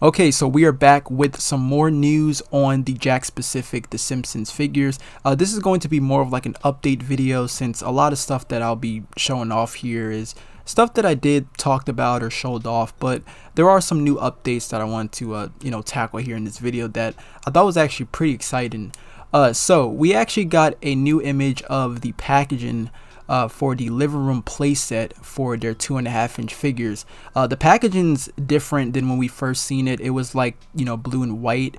Okay, so we are back with some more news on the Jakks specific The Simpsons figures. This is going to be more of like an update video, since a lot of stuff that I'll be showing off here is stuff that I did talked about or showed off, but there are some new updates that I want to tackle here in this video that I thought was actually pretty exciting. So we actually got a new image of the packaging for the living room playset for their 2.5-inch figures. The packaging's different than when we first seen it. It was like, blue and white,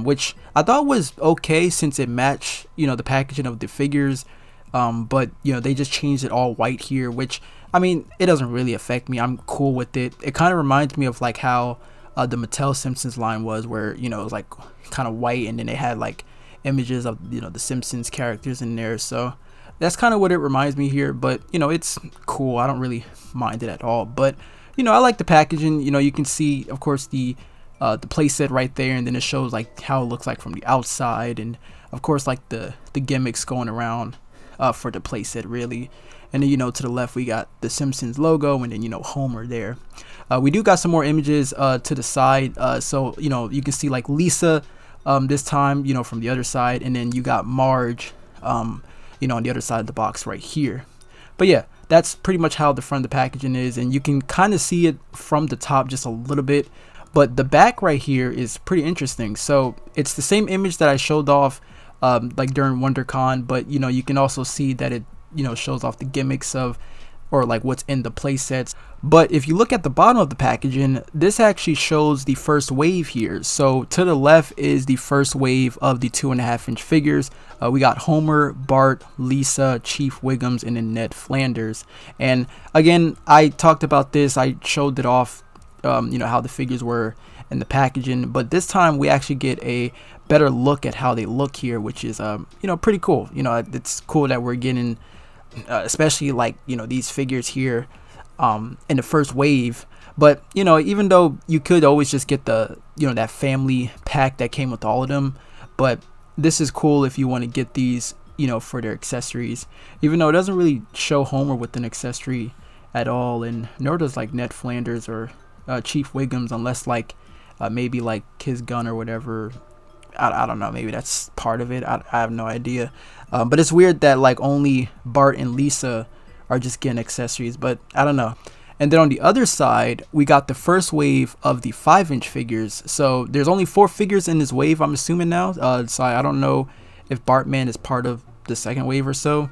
which I thought was okay since it matched, the packaging of the figures. But they just changed it all white here, which, I mean, it doesn't really affect me. I'm cool with it. It kind of reminds me of like how the Mattel Simpsons line was, where, it was like kind of white, and then they had like images of, the Simpsons characters in there. So that's kind of what it reminds me here, but it's cool. I don't really mind it at all. But I like the packaging. You can see, of course, the playset right there, and then it shows like how it looks like from the outside, and of course like the gimmicks going around for the playset really. And then to the left we got the Simpsons logo, and then Homer there. We do got some more images to the side, so you can see like Lisa this time from the other side, and then you got Marge on the other side of the box right here. But yeah, that's pretty much how the front of the packaging is, and you can kind of see it from the top just a little bit, but the back right here is pretty interesting. So it's the same image that I showed off like during WonderCon, but you can also see that it shows off the gimmicks of, or like what's in the play sets. But if you look at the bottom of the packaging, this actually shows the first wave here. So to the left is the first wave of the 2.5-inch figures. We got Homer, Bart, Lisa, Chief Wiggums, and then Ned Flanders. And again, I talked about this. I showed it off, how the figures were in the packaging. But this time we actually get a better look at how they look here, which is pretty cool. It's cool that we're getting especially like these figures here in the first wave. But even though you could always just get the that family pack that came with all of them, but this is cool if you want to get these for their accessories, even though it doesn't really show Homer with an accessory at all, and nor does like Ned Flanders or Chief Wiggums, unless like maybe like his gun or whatever. I don't know, maybe that's part of it. I have no idea. But it's weird that like only Bart and Lisa are just getting accessories, but I don't know. And then on the other side, we got the first wave of the 5-inch figures. So there's only 4 figures in this wave, I'm assuming now. So I don't know if Bartman is part of the second wave or so.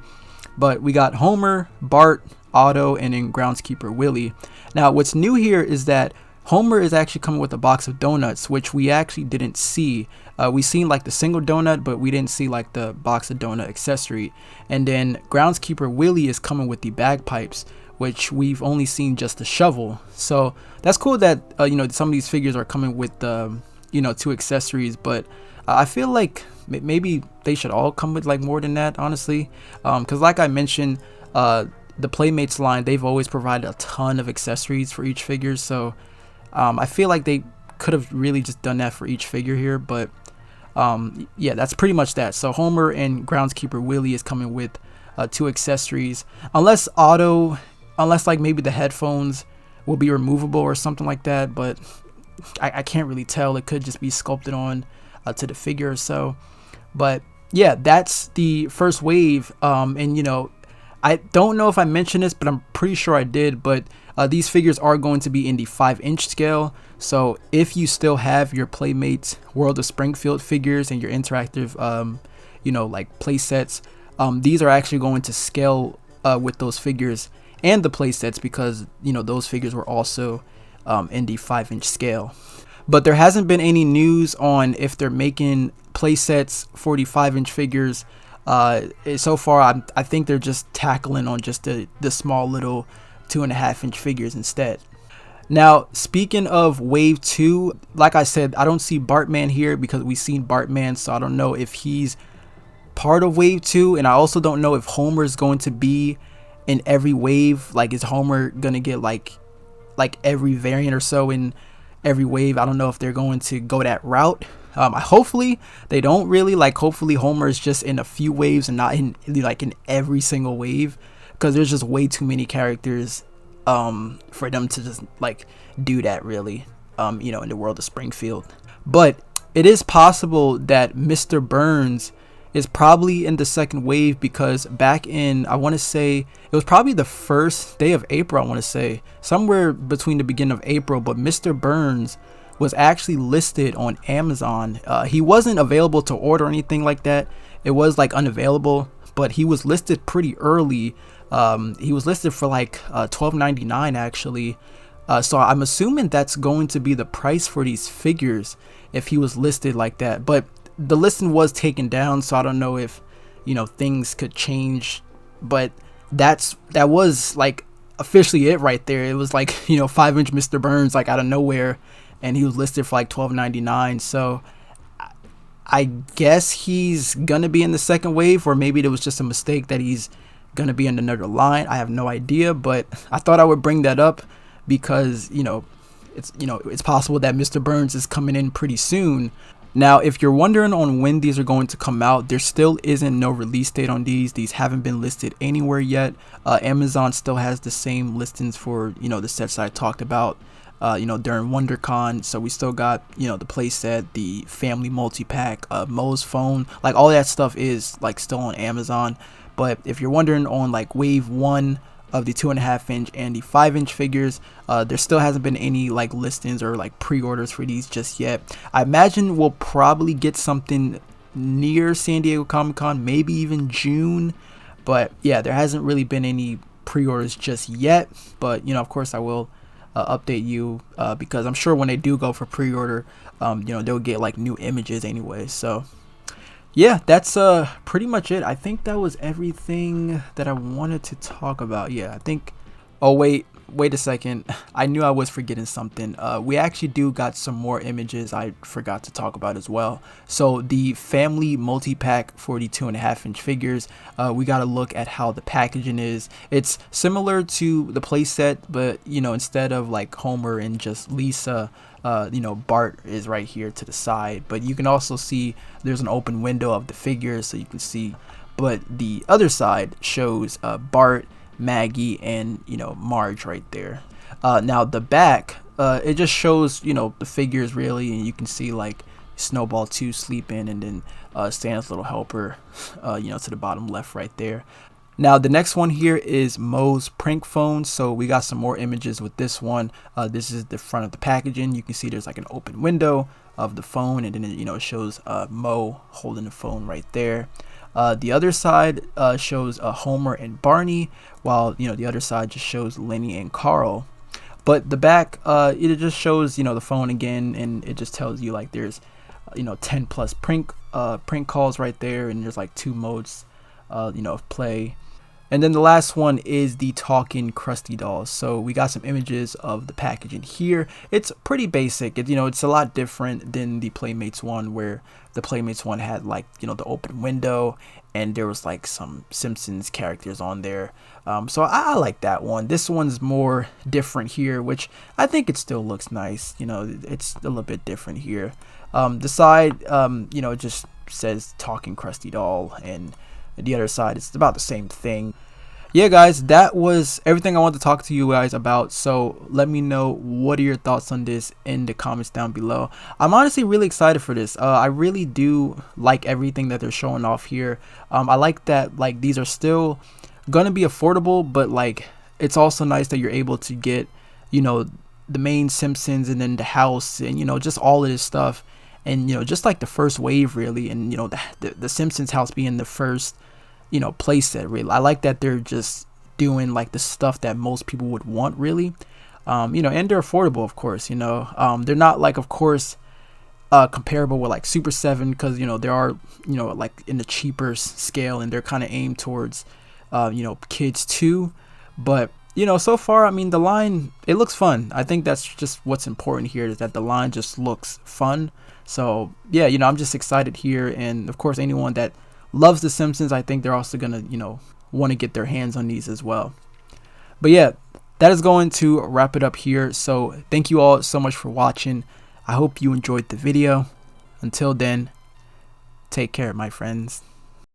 But we got Homer, Bart, Otto, and then Groundskeeper Willie. Now what's new here is that Homer is actually coming with a box of donuts, which we actually didn't see. We seen like the single donut, but we didn't see like the box of donut accessory. And then Groundskeeper Willie is coming with the bagpipes, which we've only seen just a shovel. So that's cool that some of these figures are coming with 2 accessories, but I feel like maybe they should all come with like more than that, honestly, because like I mentioned, the Playmates line, they've always provided a ton of accessories for each figure. So I feel like they could have really just done that for each figure here, but yeah, that's pretty much that. So Homer and Groundskeeper Willie is coming with 2 accessories, unless like maybe the headphones will be removable or something like that, but I can't really tell. It could just be sculpted on to the figure or so. But yeah, that's the first wave. And I don't know if I mentioned this, but I'm pretty sure I did, but these figures are going to be in the 5-inch scale. So if you still have your Playmates World of Springfield figures and your interactive like play sets, these are actually going to scale with those figures and the play sets, because those figures were also in the 5-inch scale. But there hasn't been any news on if they're making play sets for the 5-inch figures. So far I think they're just tackling on just the small little 2.5-inch figures instead. Now, speaking of wave 2, like I said, I don't see Bartman here because we've seen Bartman, so I don't know if he's part of wave 2, and I also don't know if Homer is going to be in every wave. Like, is Homer gonna get like every variant or so in every wave? I don't know if they're going to go that route. Hopefully they don't really. Like, hopefully Homer is just in a few waves and not in every single wave, because there's just way too many characters for them to just like do that really. in the world of Springfield. But it is possible that Mr. Burns is probably in the second wave, because back in, I want to say it was probably the first day of April, I want to say somewhere between the beginning of April, but Mr. Burns was actually listed on Amazon. He wasn't available to order or anything like that. It was like unavailable, but he was listed pretty early. He was listed for like $12.99 actually. So I'm assuming that's going to be the price for these figures if he was listed like that. But the listing was taken down, so I don't know if things could change. But that was like officially it right there. It was like 5-inch Mr. Burns, like out of nowhere, and he was listed for like $12.99. So I guess he's gonna be in the second wave, or maybe it was just a mistake that he's gonna be in another line. I have no idea, but I thought I would bring that up because it's possible that Mr. Burns is coming in pretty soon. Now, if you're wondering on when these are going to come out, there still isn't no release date on these. These haven't been listed anywhere yet. Amazon still has the same listings for the sets I talked about during WonderCon. So we still got the playset, the family multi-pack, Mo's phone, like all that stuff is like still on Amazon. But if you're wondering on like wave 1 of the 2.5-inch and the 5-inch figures, there still hasn't been any like listings or like pre-orders for these just yet. I imagine we'll probably get something near San Diego Comic-Con, maybe even June. But yeah, there hasn't really been any pre-orders just yet. But of course I will update you because I'm sure when they do go for pre-order, they'll get like new images anyway. So yeah, that's pretty much it. I think that was everything that I wanted to talk about. Yeah, I think, oh wait a second, I knew I was forgetting something. We actually do got some more images I forgot to talk about as well. So the family multi-pack for the 2.5-inch figures, we got to look at how the packaging is. It's similar to the playset, but instead of like Homer and just Lisa, Bart is right here to the side. But you can also see there's an open window of the figures, so you can see. But the other side shows Bart, Maggie, and Marge right there. Now the back, it just shows the figures really, and you can see like Snowball 2 sleeping, and then Santa's little helper to the bottom left right there. Now the next one here is Mo's prank phone. So we got some more images with this one. This is the front of the packaging. You can see there's like an open window of the phone, and then it shows Mo holding the phone right there. The other side shows Homer and Barney, while the other side just shows Lenny and Carl. But the back, it just shows the phone again, and it just tells you like there's 10 plus prank calls right there, and there's like 2 modes of play. And then the last one is the talking Krusty dolls. So we got some images of the packaging here. It's pretty basic. It's a lot different than the Playmates one, where the Playmates one had like the open window, and there was like some Simpsons characters on there. So I like that one. This one's more different here, which I think it still looks nice. It's a little bit different here. The side, it just says talking Krusty doll, and the other side it's about the same thing. Yeah guys, that was everything I wanted to talk to you guys about. So let me know, what are your thoughts on this in the comments down below. I'm honestly really excited for this. I really do like everything that they're showing off here. I like that like these are still gonna be affordable, but like it's also nice that you're able to get the main Simpsons, and then the house, and just all of this stuff, and just like the first wave really, and the Simpsons house being the first playset really. I like that they're just doing like the stuff that most people would want really, and they're affordable, of course. They're not like, of course, comparable with like Super 7, because there are like in the cheaper scale, and they're kind of aimed towards kids too. But so far, I mean, the line, it looks fun. I think that's just what's important here, is that the line just looks fun. So yeah, I'm just excited here, and of course anyone that loves the Simpsons, I think they're also gonna want to get their hands on these as well. But yeah, that is going to wrap it up here. So thank you all so much for watching. I hope you enjoyed the video. Until then, take care, my friends.